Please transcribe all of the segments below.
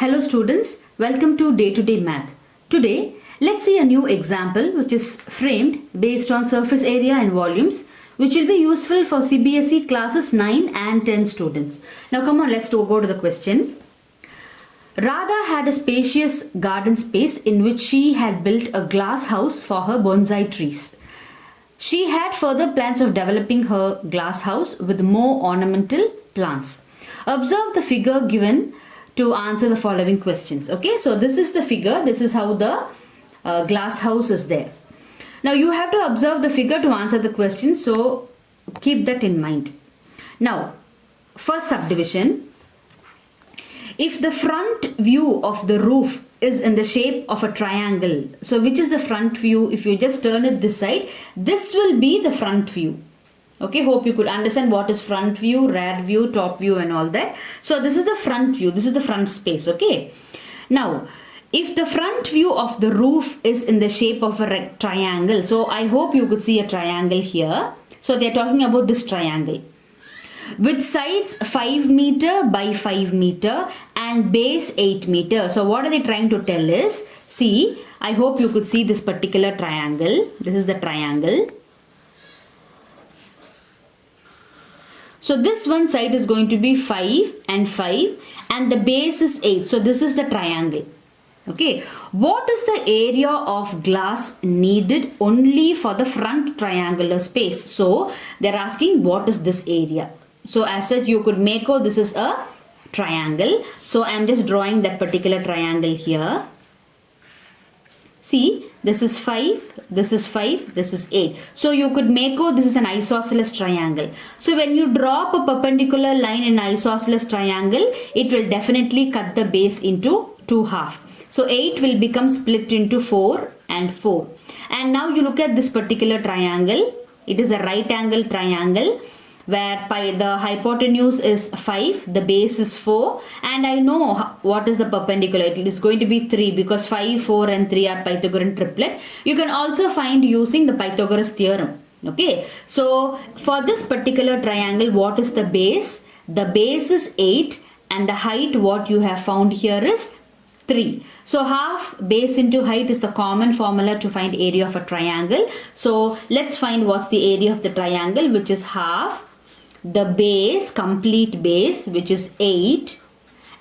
Hello students, welcome to Day-to-Day Math. Today, let's see a new example which is framed based on surface area and volumes which will be useful for CBSE classes 9 and 10 students. Now come on, let's go to the question. Radha had a spacious garden space in which she had built a glass house for her bonsai trees. She had further plans of developing her glass house with more ornamental plants. Observe the figure given to answer the following questions. Okay, so this is the figure. This is how the glass house is there. Now you have to observe the figure to answer the question. So keep that in mind. Now, first subdivision. If the front view of the roof is in the shape of a triangle, so which is the front view? If you just turn it this side, this will be the front view. Okay, hope you could understand what is front view, rear view, top view and all that. So this is the front view, this is the front space. Okay, now if the front view of the roof is in the shape of a triangle, so I hope you could see a triangle here. So they are talking about this triangle with sides 5 meter by 5 meter and base 8 meter. So what are they trying to tell is, see, I hope you could see this particular triangle. This is the triangle. So this one side is going to be 5 and 5 and the base is 8. So this is the triangle. Okay. What is the area of glass needed only for the front triangular space? So they're asking what is this area. So as such you could make out this is a triangle. So I'm just drawing that particular triangle here. See, this is 5, this is 5, this is 8. So you could make out this is an isosceles triangle. So when you drop a perpendicular line in isosceles triangle, it will definitely cut the base into 2 halves. So 8 will become split into 4 and 4. And now you look at this particular triangle. It is a right angle triangle where the hypotenuse is 5, the base is 4, and I know what is the perpendicular. It is going to be 3 because 5, 4 and 3 are Pythagorean triplet. You can also find using the Pythagoras theorem. Okay, so for this particular triangle, what is the base? The base is 8 and the height what you have found here is 3. So half base into height is the common formula to find area of a triangle. So let's find what's the area of the triangle, which is half the base, complete base, which is 8,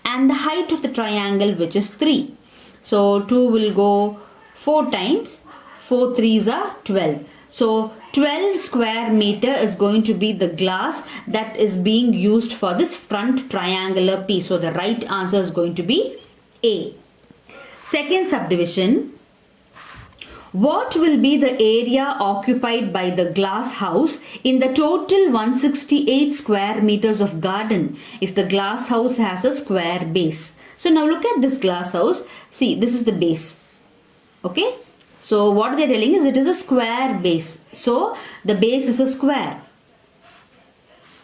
and the height of the triangle, which is 3. So 2 will go 4 times, 4 3s are 12. So 12 square meter is going to be the glass that is being used for this front triangular piece. So the right answer is going to be A. Second subdivision. What will be the area occupied by the glass house in the total 168 square meters of garden if the glass house has a square base? So now look at this glass house. See, this is the base. Okay. So what they are telling is it is a square base. So the base is a square.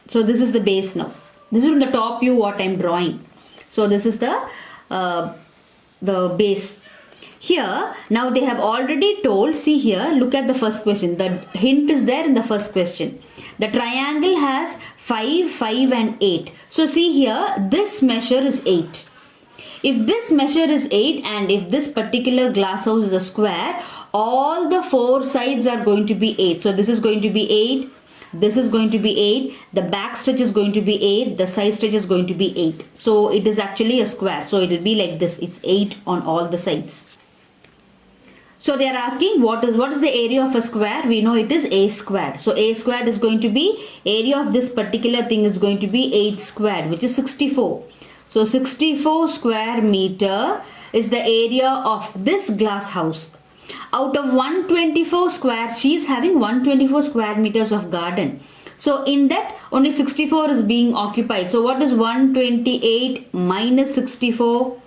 So this is the base now. This is from the top view what I am drawing. So this is the base. Here, now they have already told, see here, look at the first question. The hint is there in the first question. The triangle has 5, 5 and 8. So see here, this measure is 8. If this measure is 8 and if this particular glass house is a square, all the 4 sides are going to be 8. So this is going to be 8. This is going to be 8. The back stretch is going to be 8. The side stretch is going to be 8. So it is actually a square. So it will be like this. It's 8 on all the sides. So they are asking what is the area of a square? We know it is a squared. So a squared is going to be, area of this particular thing is going to be 8 squared, which is 64. So 64 square meter is the area of this glass house. Out of 124 square, she is having 124 square meters of garden. So in that only 64 is being occupied. So what is 128 minus 64?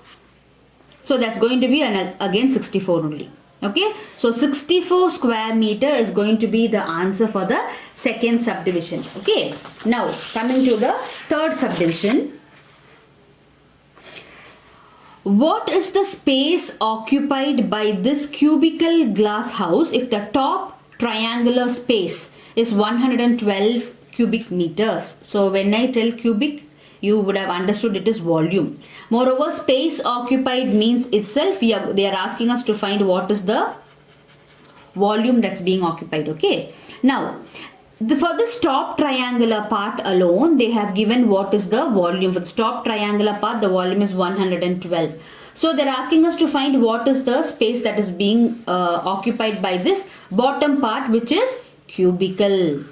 So that's going to be again 64 only. Okay, so 64 square meter is going to be the answer for the second subdivision. Okay, now coming to the third subdivision. What is the space occupied by this cubical glass house if the top triangular space is 112 cubic meters? So when I tell cubic, you would have understood it is volume. Moreover, space occupied means itself they are asking us to find what is the volume that's being occupied. Okay, now for this top triangular part alone, they have given what is the volume. For the top triangular part, the volume is 112. So they're asking us to find what is the space that is being occupied by this bottom part, which is cubical.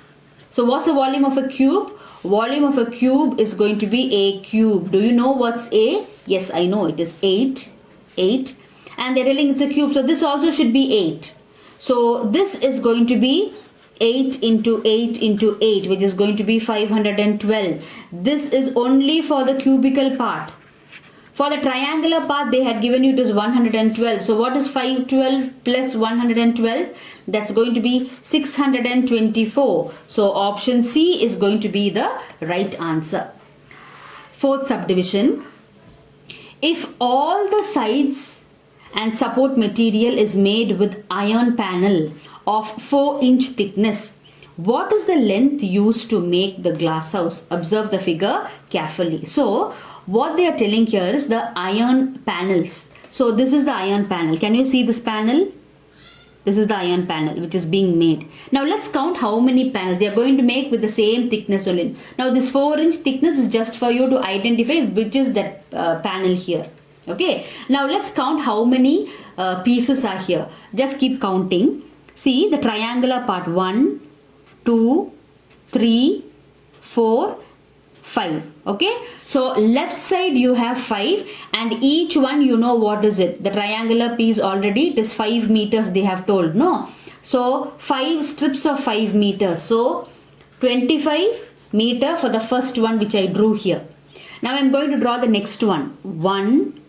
So what's the volume of a cube? Volume of a cube is going to be a cube. Do you know what's a? Yes, I know it is 8. And they're telling it's a cube. So this also should be 8. So this is going to be 8 into 8 into 8, which is going to be 512. This is only for the cubical part. For the triangular part, they had given you it is 112. So what is 512 plus 112? That's going to be 624. So option C is going to be the right answer. Fourth subdivision. If all the sides and support material is made with iron panel of 4-inch thickness, what is the length used to make the glass house? Observe the figure carefully. So what they are telling here is the iron panels. So this is the iron panel. Can you see this panel? This is the iron panel which is being made. Now let's count how many panels they are going to make with the same thickness only. Now this 4-inch thickness is just for you to identify which is that panel here. Okay. Now let's count how many pieces are here. Just keep counting. See the triangular part. 1, 2, 3, 4, 5. Okay, so left side you have 5 and each one you know what is it. The triangular piece already it is 5 meters they have told, no? So 5 strips of 5 meters. So 25 meter for the first one which I drew here. Now I am going to draw the next one. 1,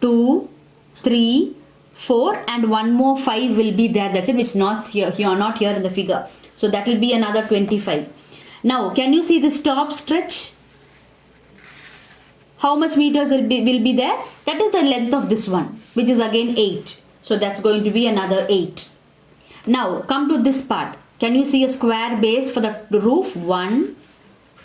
2, 3, 4 and one more 5 will be there. That's it, which not here, not here in the figure. So that will be another 25. Now, can you see this top stretch? How much meters will be there? That is the length of this one, which is again 8. So that's going to be another 8. Now, come to this part. Can you see a square base for the roof? 1,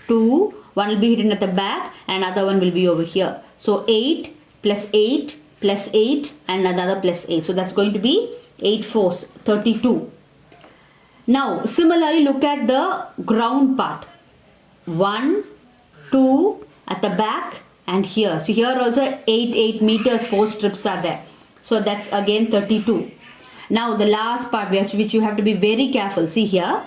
2, one will be hidden at the back and another one will be over here. So 8 plus 8 plus 8 and another plus 8. So that's going to be 8 fours, 32. Now, similarly, look at the ground part. 1, 2 at the back and here. So here also 8 meters, 4 strips are there. So that's again 32. Now the last part which you have to be very careful. See here.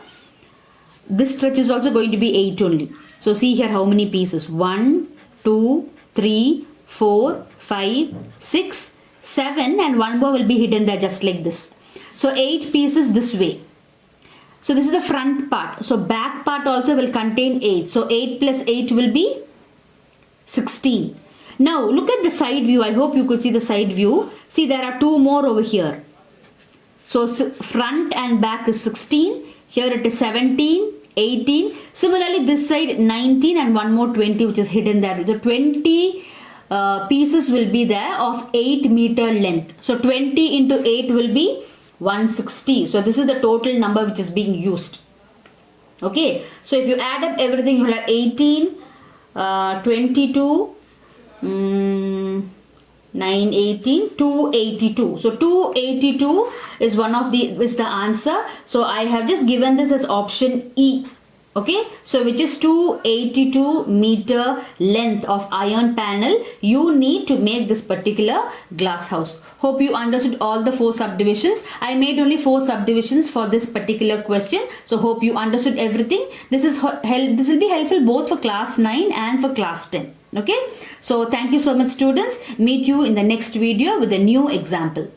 This stretch is also going to be 8 only. So see here how many pieces. 1, 2, 3, 4, 5, 6, 7 and one more will be hidden there just like this. So 8 pieces this way. So this is the front part. So back part also will contain 8. So 8 plus 8 will be 16. Now look at the side view. I hope you could see the side view. See there are 2 more over here. So front and back is 16. Here it is 17, 18. Similarly this side 19 and one more 20 which is hidden there. The 20 pieces will be there of 8 meter length. So 20 into 8 will be 160. So this is the total number which is being used. Okay. So if you add up everything, you will have 18, 22, 9, 18, 282. So 282 is the answer. So I have just given this as option E. Okay, so which is 282 meter length of iron panel you need to make this particular glass house. Hope you understood all the 4 subdivisions. I made only 4 subdivisions for this particular question. So hope you understood everything. This will be helpful both for class 9 and for class 10. Okay, so thank you so much students. Meet you in the next video with a new example.